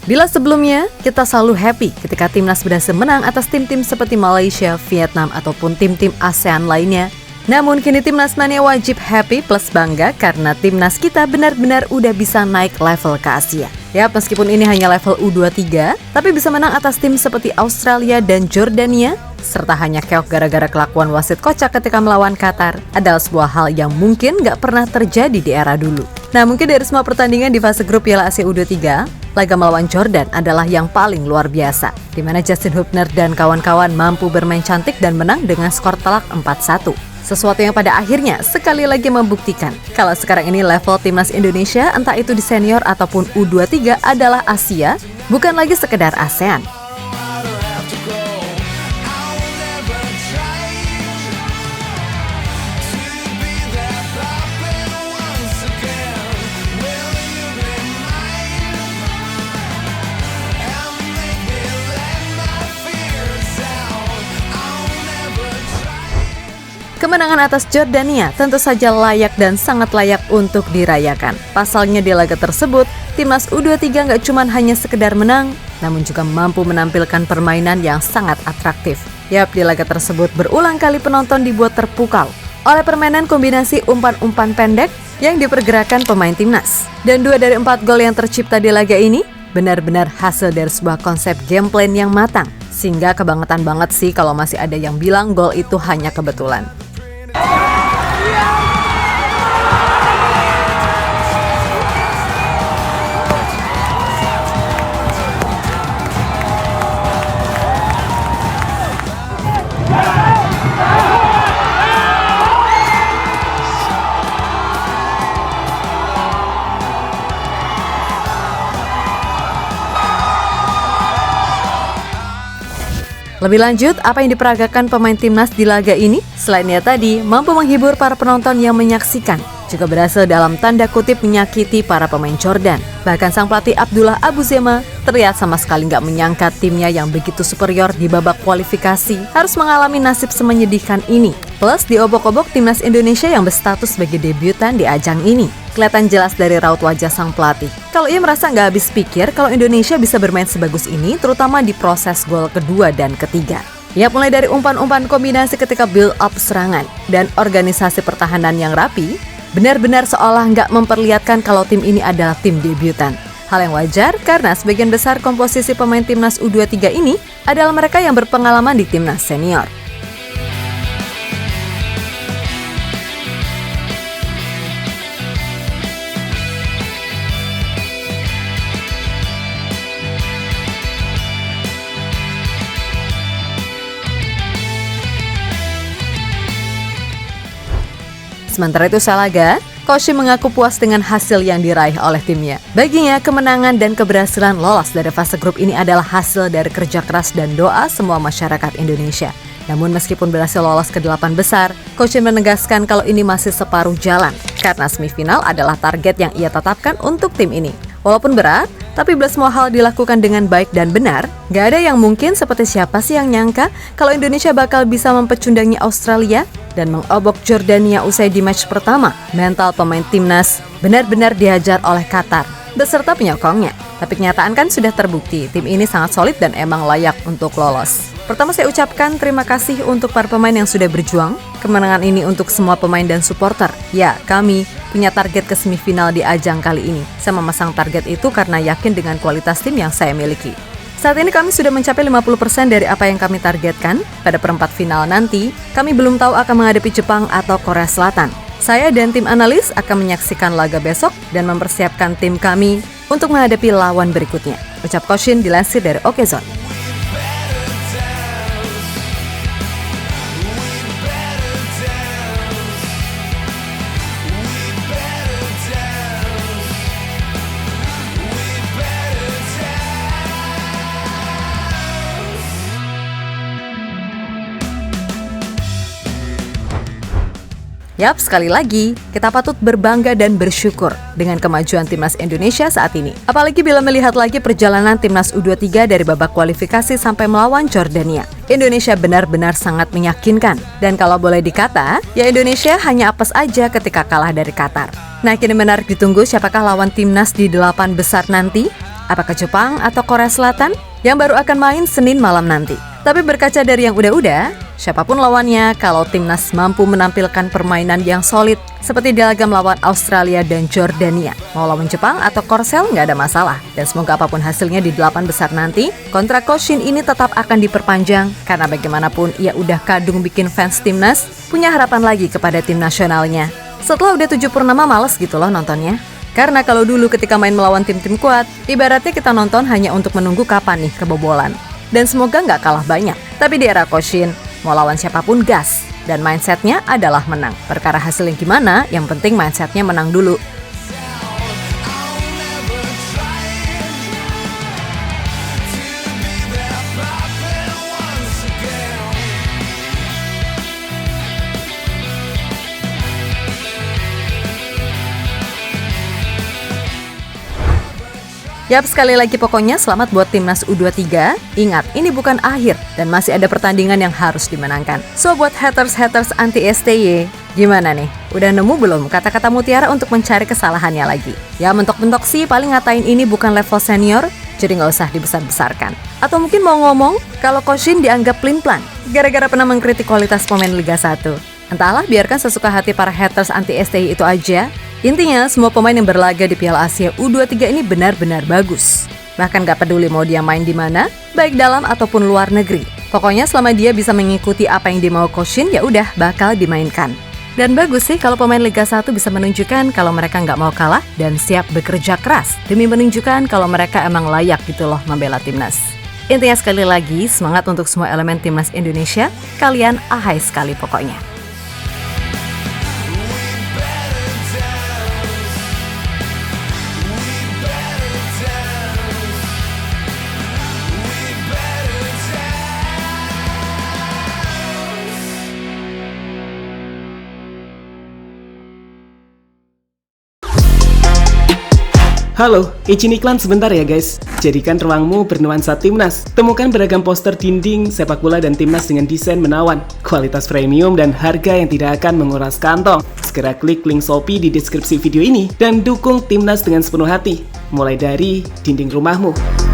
Bila sebelumnya, kita selalu happy ketika timnas berhasil menang atas tim-tim seperti Malaysia, Vietnam, ataupun tim-tim ASEAN lainnya. Namun kini timnas mania wajib happy plus bangga karena timnas kita benar-benar udah bisa naik level ke Asia. Ya, meskipun ini hanya level U23, tapi bisa menang atas tim seperti Australia dan Jordania, serta hanya keok gara-gara kelakuan wasit kocak ketika melawan Qatar, adalah sebuah hal yang mungkin gak pernah terjadi di era dulu. Nah, mungkin dari semua pertandingan di fase grup Piala Asia U23, laga melawan Jordan adalah yang paling luar biasa, di mana Justin Hubner dan kawan-kawan mampu bermain cantik dan menang dengan skor telak 4-1. Sesuatu yang pada akhirnya sekali lagi membuktikan kalau sekarang ini level timnas Indonesia, entah itu di senior ataupun U23, adalah Asia, bukan lagi sekedar ASEAN. Kemenangan atas Jordania tentu saja layak dan sangat layak untuk dirayakan. Pasalnya di laga tersebut, timnas U23 nggak cuma hanya sekedar menang, namun juga mampu menampilkan permainan yang sangat atraktif. Yap, di laga tersebut berulang kali penonton dibuat terpukau oleh permainan kombinasi umpan-umpan pendek yang dipergerakan pemain timnas. Dan 2 dari 4 gol yang tercipta di laga ini benar-benar hasil dari sebuah konsep game plan yang matang. Sehingga kebangetan banget sih kalau masih ada yang bilang gol itu hanya kebetulan. Lebih lanjut, apa yang diperagakan pemain timnas di laga ini, selainnya tadi mampu menghibur para penonton yang menyaksikan, juga berhasil dalam tanda kutip menyakiti para pemain Jordan. Bahkan sang pelatih Abdullah Abu Zema terlihat sama sekali nggak menyangka timnya yang begitu superior di babak kualifikasi harus mengalami nasib semenyedihkan ini. Plus diobok-obok timnas Indonesia yang berstatus sebagai debutan di ajang ini. Kelihatan jelas dari raut wajah sang pelatih kalau ia merasa nggak habis pikir kalau Indonesia bisa bermain sebagus ini, terutama di proses gol kedua dan ketiga. Ya, mulai dari umpan-umpan kombinasi ketika build up serangan dan organisasi pertahanan yang rapi, benar-benar seolah nggak memperlihatkan kalau tim ini adalah tim debutan. Hal yang wajar karena sebagian besar komposisi pemain timnas U23 ini adalah mereka yang berpengalaman di timnas senior. Sementara itu Salaga, Koshi mengaku puas dengan hasil yang diraih oleh timnya. Baginya, kemenangan dan keberhasilan lolos dari fase grup ini adalah hasil dari kerja keras dan doa semua masyarakat Indonesia. Namun meskipun berhasil lolos ke 8 besar, Koshi menegaskan kalau ini masih separuh jalan, karena semifinal adalah target yang ia tetapkan untuk tim ini. Walaupun berat, tapi bila semua hal dilakukan dengan baik dan benar, gak ada yang mungkin seperti siapa sih yang nyangka kalau Indonesia bakal bisa mempecundangi Australia dan mengobok Jordania usai di match pertama. Mental pemain timnas benar-benar dihajar oleh Qatar beserta penyokongnya. Tapi kenyataan kan sudah terbukti, tim ini sangat solid dan emang layak untuk lolos. Pertama saya ucapkan terima kasih untuk para pemain yang sudah berjuang. Kemenangan ini untuk semua pemain dan supporter. Ya, kami punya target ke semifinal di ajang kali ini. Saya memasang target itu karena yakin dengan kualitas tim yang saya miliki. Saat ini kami sudah mencapai 50% dari apa yang kami targetkan. Pada perempat final nanti, kami belum tahu akan menghadapi Jepang atau Korea Selatan. Saya dan tim analis akan menyaksikan laga besok dan mempersiapkan tim kami untuk menghadapi lawan berikutnya. Ucap Koshin dilansir dari Okezone. Yap, sekali lagi, kita patut berbangga dan bersyukur dengan kemajuan timnas Indonesia saat ini. Apalagi bila melihat lagi perjalanan timnas U23 dari babak kualifikasi sampai melawan Jordania. Indonesia benar-benar sangat meyakinkan. Dan kalau boleh dikata, ya Indonesia hanya apes aja ketika kalah dari Qatar. Nah, kini menarik ditunggu siapakah lawan timnas di 8 besar nanti. Apakah Jepang atau Korea Selatan? Yang baru akan main Senin malam nanti. Tapi berkaca dari yang udah-udah, siapapun lawannya, kalau timnas mampu menampilkan permainan yang solid seperti di laga melawan Australia dan Jordania, mau lawan Jepang atau Korsel nggak ada masalah. Dan semoga apapun hasilnya di 8 besar nanti, kontrak Coach Shin ini tetap akan diperpanjang karena bagaimanapun ia udah kadung bikin fans timnas punya harapan lagi kepada tim nasionalnya. Setelah udah 7 purnama males gitu loh nontonnya. Karena kalau dulu ketika main melawan tim-tim kuat, ibaratnya kita nonton hanya untuk menunggu kapan nih kebobolan. Dan semoga nggak kalah banyak. Tapi di era Coach Shin, mau lawan siapapun gas. Dan mindsetnya adalah menang. Perkara hasilnya gimana, yang penting mindsetnya menang dulu. Yap, sekali lagi pokoknya selamat buat timnas U23. Ingat, ini bukan akhir dan masih ada pertandingan yang harus dimenangkan. So buat haters-haters anti STY, gimana nih? Udah nemu belum kata-kata mutiara untuk mencari kesalahannya lagi? Ya mentok-mentok sih paling ngatain ini bukan level senior, jadi nggak usah dibesar-besarkan. Atau mungkin mau ngomong kalau Coach Shin dianggap plin-plan gara-gara pernah mengkritik kualitas pemain Liga 1. Entahlah, biarkan sesuka hati para haters anti STY itu aja. Intinya, semua pemain yang berlaga di Piala Asia U23 ini benar-benar bagus. Bahkan gak peduli mau dia main di mana, baik dalam ataupun luar negeri. Pokoknya selama dia bisa mengikuti apa yang dimau Coach Shin, ya udah bakal dimainkan. Dan bagus sih kalau pemain Liga 1 bisa menunjukkan kalau mereka nggak mau kalah dan siap bekerja keras demi menunjukkan kalau mereka emang layak gitu loh membela timnas. Intinya sekali lagi, semangat untuk semua elemen timnas Indonesia. Kalian ahai sekali pokoknya. Halo, izin iklan sebentar ya guys. Jadikan ruangmu bernuansa timnas. Temukan beragam poster dinding, sepak bola dan timnas dengan desain menawan, kualitas premium dan harga yang tidak akan menguras kantong. Segera klik link Shopee di deskripsi video ini dan dukung timnas dengan sepenuh hati. Mulai dari dinding rumahmu.